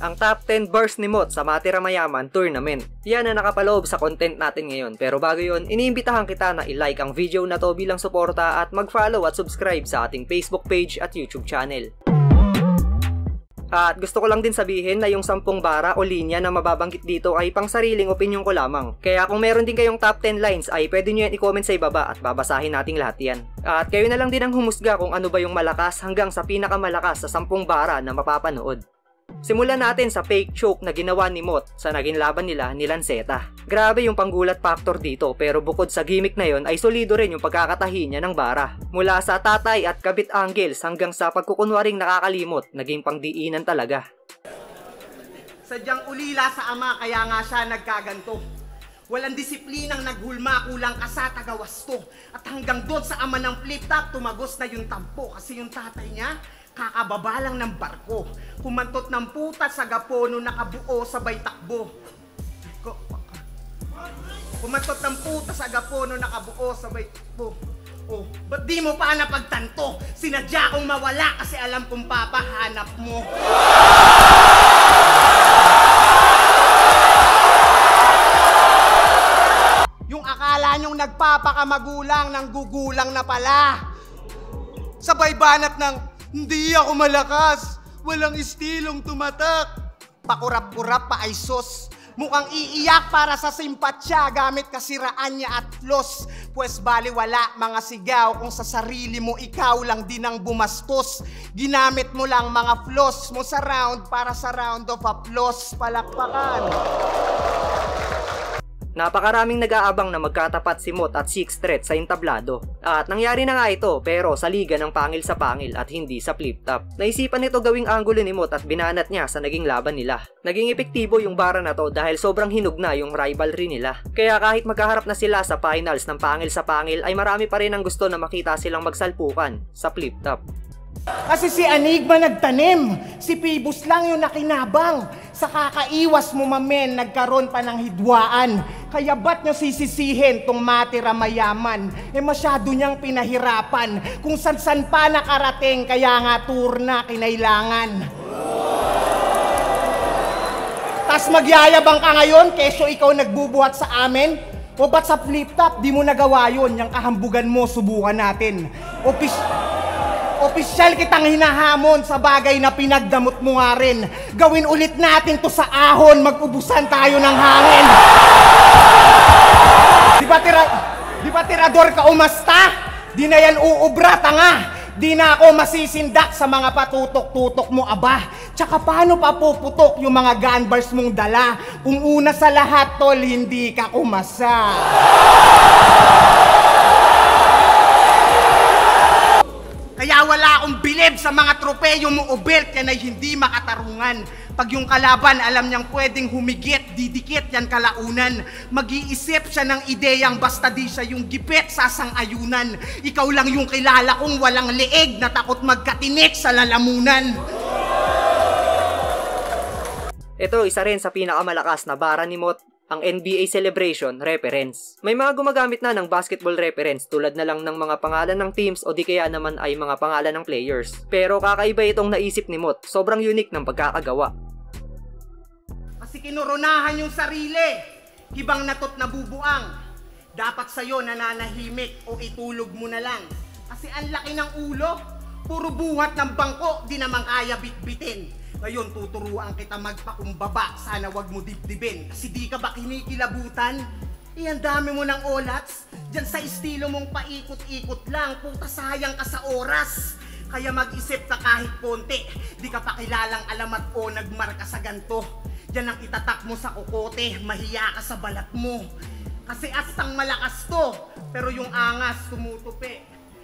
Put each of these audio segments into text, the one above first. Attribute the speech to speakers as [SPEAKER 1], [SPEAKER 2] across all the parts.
[SPEAKER 1] ang top 10 burst ni Moth sa Matira Mayaman Tournament. Yan ang nakapaloob sa content natin ngayon. Pero bago yun, iniimbitahan kita na i-like ang video na to bilang suporta at mag-follow at subscribe sa ating Facebook page at YouTube channel. At gusto ko lang din sabihin na yung 10 bara o linya na mababanggit dito ay pang sariling opinion ko lamang. Kaya kung meron din kayong top 10 lines ay pwede nyo yan i-comment sa ibaba at babasahin nating lahat yan. At kayo na lang din ang humusga kung ano ba yung malakas hanggang sa pinakamalakas sa 10 bara na mapapanood. Simulan natin sa fake choke na ginawa ni Moth sa naging laban nila ni Lanceta. Grabe yung panggulat factor dito, pero bukod sa gimmick na yon ay solido rin yung pagkakatahi niya ng bara. Mula sa tatay at kabit angles hanggang sa pagkukunwaring nakakalimot, naging pangdiinan talaga.
[SPEAKER 2] Sadyang ulila sa ama kaya nga siya nagkaganto. Walang disiplinang naghulma, kulang ka sa tagawasto. At hanggang doon sa ama ng flip top, tumagos na yung tampo kasi yung tatay niya kakababa lang ng barko. Kumantot ng puta sa gapono, nakabuo sabay takbo. Kumantot ng puta sa gapono, nakabuo sabay takbo. Oh, ba't di mo pa napagtanto? Sinadya kong mawala kasi alam kong papahanap mo. Yung akala nyong nagpapakamagulang ng gugulang na pala. Sabay banat ng hindi ako malakas, walang istilong tumatak. Pakurap-kurap pa ay sos, mukhang iiyak para sa simpatsya gamit kasiraan niya at flaws. Pwes baliwala mga sigaw kung sa sarili mo ikaw lang din ang bumastos. Ginamit mo lang mga flaws mo sa round para sa round of applause. Palakpakan.
[SPEAKER 1] Napakaraming nag-aabang na magkatapat si Moth at Six Threat sa entablado. At nangyari na nga ito pero sa liga ng pangil sa pangil at hindi sa flip top. Naisipan nito gawing anggulo ni Moth at binanat niya sa naging laban nila. Naging epektibo yung bara na to dahil sobrang hinog na yung rivalry nila. Kaya kahit magkaharap na sila sa finals ng pangil sa pangil ay marami pa rin ang gusto na makita silang magsalpukan sa flip top.
[SPEAKER 2] Kasi si Enigma nagtanim, si Phoebus lang yung nakinabang. Sa kakaiwas mo mamen, nagkaroon pa ng hidwaan. Kaya ba't nyo sisisihin tong Matira Mayaman? Masyado niyang pinahirapan. Kung san-san pa nakarating, kaya nga tour na kinailangan. Tas magyayabang ka ngayon, keso ikaw nagbubuhat sa amin? O ba't sa flip top, di mo nagawa yun? Yung kahambugan mo, subukan natin. Opisyal kitang hinahamon sa bagay na pinagdamot mo nga rin. Gawin ulit natin to sa ahon, mag-ubusan tayo ng hangin. Di ba tirador ka umasta? Di na yan uubra, tanga. Di na ako masisindak sa mga patutok-tutok mo, aba. Tsaka paano pa puputok yung mga gun bars mong dala? Kung una sa lahat, tol, hindi ka kumasa. Kaya wala akong bilib sa mga tropeyo mo o belt, yan ay hindi makatarungan. Pag yung kalaban alam niyang pwedeng humigit, didikit yan kalaunan. Mag-iisip siya ng ideyang basta di siya yung gipit sa sang-ayunan. Ikaw lang yung kilala kong walang leeg na takot magkatinik sa lalamunan.
[SPEAKER 1] Ito isa rin sa pinakamalakas na bara ni Moth, ang NBA Celebration reference. May mga gumagamit na ng basketball reference tulad na lang ng mga pangalan ng teams o di kaya naman ay mga pangalan ng players. Pero kakaiba itong naisip ni Moth, sobrang unique ng pagkakagawa.
[SPEAKER 2] Kasi kinurunahan yung sarili, hibang natot na bubuang. Dapat sa'yo nananahimik o itulog mo na lang. Kasi ang laki ng ulo, puro buhat ng bangko, di naman kaya bitbitin. Ngayon, tuturuan kita magpakumbaba. Sana wag mo dibdibin. Kasi di ka ba kinikilabutan? Ang dami mo ng olats. Diyan sa estilo mong paikot-ikot lang. Puta, sayang ka sa oras. Kaya mag-isip ka kahit konti. Di ka pa kilalang alamat o nagmarka sa ganto. Diyan ang itatak mo sa kokote. Mahiya ka sa balat mo. Kasi astang malakas to. Pero yung angas tumutupi.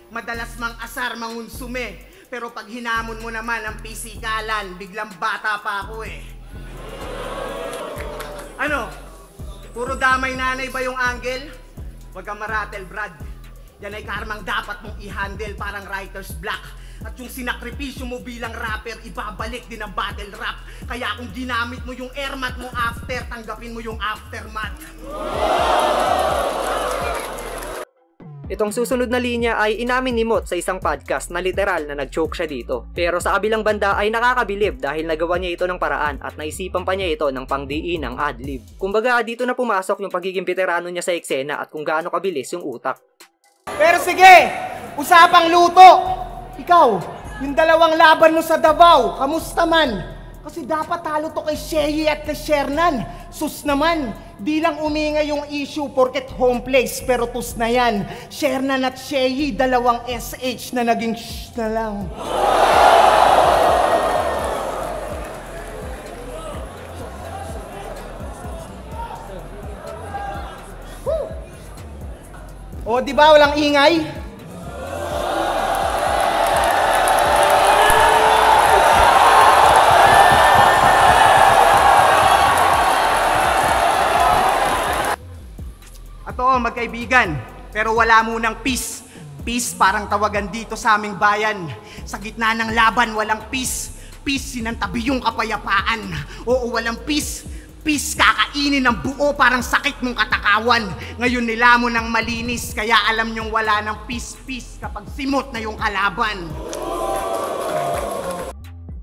[SPEAKER 2] Madalas mang asar mangunsume. Pero pag hinamon mo naman ang pisikalan, biglang bata pa ako eh. Ano? Puro damay nanay ba yung angle? Huwag kang maratel, Brad. Yan ay karmang dapat mong i-handle parang writer's block. At yung sinakripisyo mo bilang rapper, ibabalik din ang battle rap. Kaya kung ginamit mo yung airmat mo after, tanggapin mo yung aftermath.
[SPEAKER 1] Itong susunod na linya ay inamin ni Mot sa isang podcast na literal na nag-choke siya dito. Pero sa kabilang banda ay nakakabilib dahil nagawa niya ito ng paraan at naisipan pa niya ito ng pangdiin ng adlib. Kumbaga dito na pumasok yung pagiging veterano niya sa eksena at kung gaano kabilis yung utak.
[SPEAKER 2] Pero sige, usapang luto. Ikaw, yung dalawang laban mo sa Davao, kamusta man? Kasi dapat talo to kay Shehi at kay Shernan. Sus naman, di lang umingay yung issue porket home place, pero tus na yan. Shernan at Shehi, dalawang SH na naging shh na lang. O, di ba walang ingay? Ato, magkaibigan, pero wala munang peace. Peace parang tawagan dito sa aming bayan. Sa gitna ng laban, walang peace. Peace, sinantabi yung kapayapaan. Oo, walang peace. Peace, kakainin ng buo, parang sakit mong katakawan. Ngayon nila mo ng malinis, kaya alam nyong wala ng peace kapag simot na yung kalaban.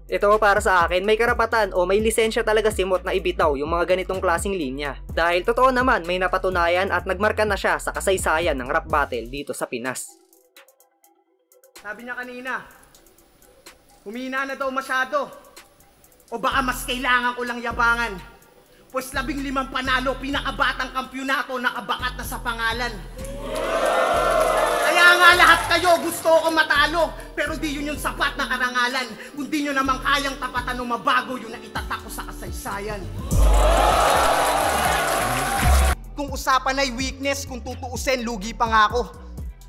[SPEAKER 1] Ito para sa akin, may karapatan o may lisensya talaga si Mot na ibitaw yung mga ganitong klaseng linya. Dahil totoo naman, may napatunayan at nagmarka na siya sa kasaysayan ng rap battle dito sa Pinas.
[SPEAKER 2] Sabi niya kanina, humina na daw masyado. O baka mas kailangan ko lang yabangan. Pues 15 panalo, pinakabatang kampyonato, nakabakat na sa pangalan. Kaya nga lahat kayo gusto ko matalo, pero di yun yung sapat na karangalan. Kung di nyo naman kayang tapatan o mabago yun na itatak ko sa kasaysayan. Kung usapan ay weakness, kung tutuusin, lugi pa nga ako.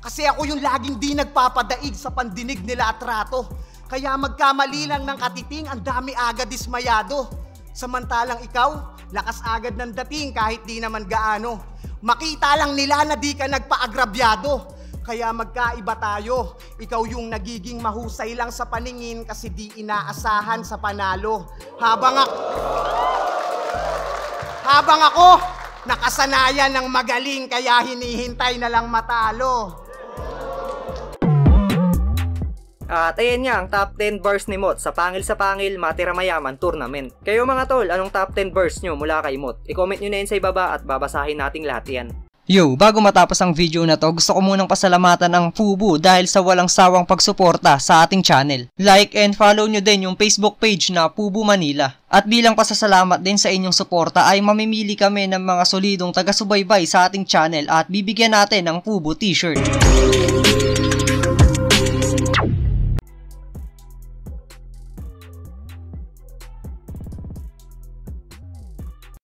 [SPEAKER 2] Kasi ako yung laging di nagpapadaig sa pandinig nila at rato. Kaya magkamali lang ng katiting, ang dami agad dismayado. Samantalang ikaw, lakas agad ng dating kahit di naman gaano. Makita lang nila na di ka nagpaagrabyado. Kaya magkaiba tayo. Ikaw yung nagiging mahusay lang sa paningin kasi di inaasahan sa panalo. Habang ako, nakasanayan ng magaling kaya hinihintay na lang matalo.
[SPEAKER 1] At ayan nga ang top 10 verse ni Mot sa Pangil sa Pangil Matira Mayaman Tournament. Kayo mga tol, anong top 10 verse nyo mula kay Mot? I-comment nyo na yun sa ibaba at babasahin nating lahat yan.
[SPEAKER 3] Yo, bago matapos ang video na to, gusto ko munang pasalamatan ang FUBU dahil sa walang sawang pagsuporta sa ating channel. Like and follow nyo din yung Facebook page na FUBU Manila. At bilang pasasalamat din sa inyong suporta ay mamimili kami ng mga solidong taga-subaybay sa ating channel at bibigyan natin ng FUBU t-shirt.